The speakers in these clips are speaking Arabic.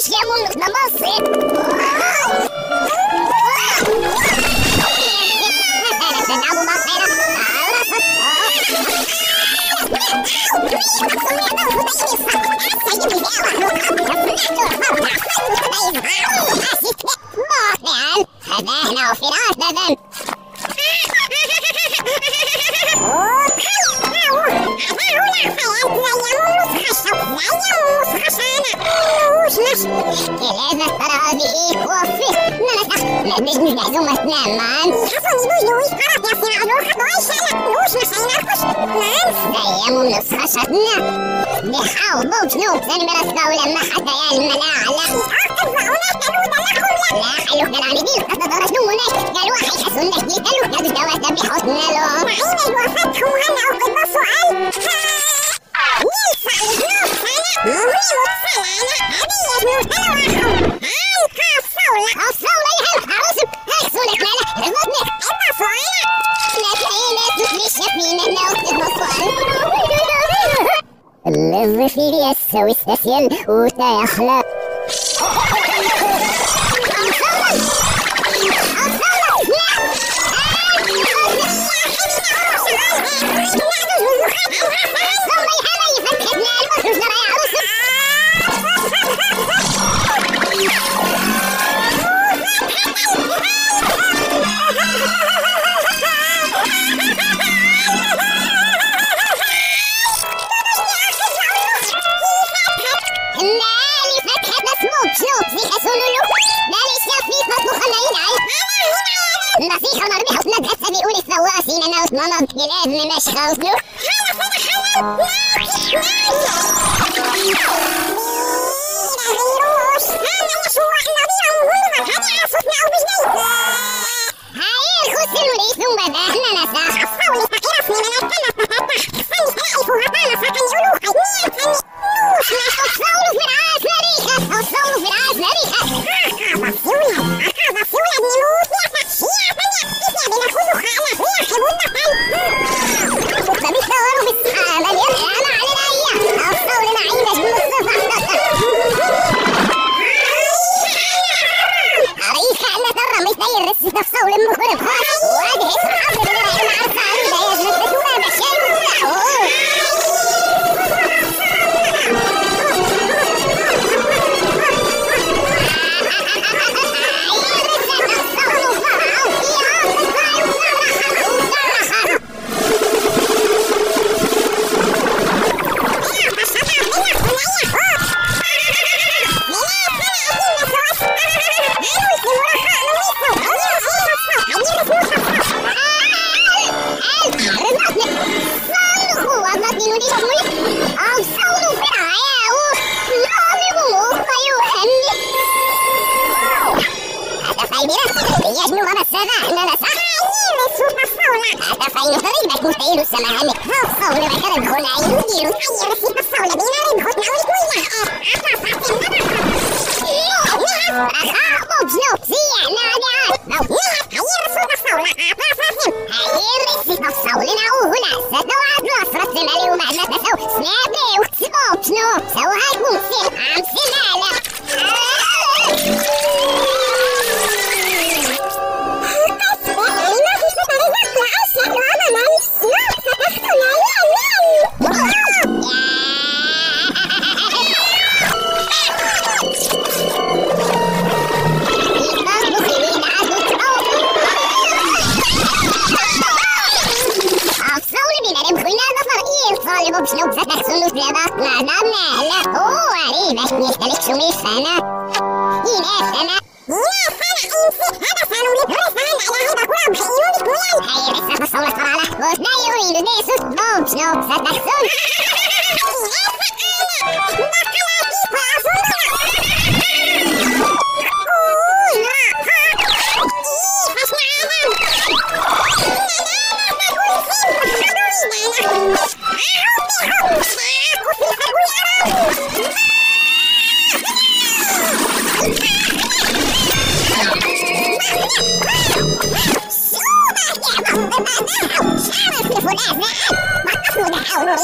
Siamo na mocy! هذا وفراش دادن لازم ترى هذه كوفي لا نجم نعزوم تنامان حصل يدوي قرات يا سي عدو خدوي شالا وش نسيناكش نعم دايما نسخشتنا نحاولوا شنو ثاني مرة ولا ما حتى يا الملاعة لا حلو كلامي دي قصد رجلونك قالوا حيحسوا انك يدلوا هذا الجواز بحسن لهم عيني وفتحوا هلا وقد سؤال اللي في يسوي استسيل وتا يخلق نصيحة مربحة ندهت بيقول الثواسين أنا وثمانة لازم مش خوفنو هاي الخص المريس وبدأنا نساح الصولي فكرفني من الكلة فتتح فاني تعرفوا هطانا فكان يقولوا قدنيا فاني الصول في العاس مريخة الصول في العاس مريخة أكاد السولة نموت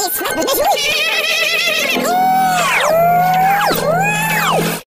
It's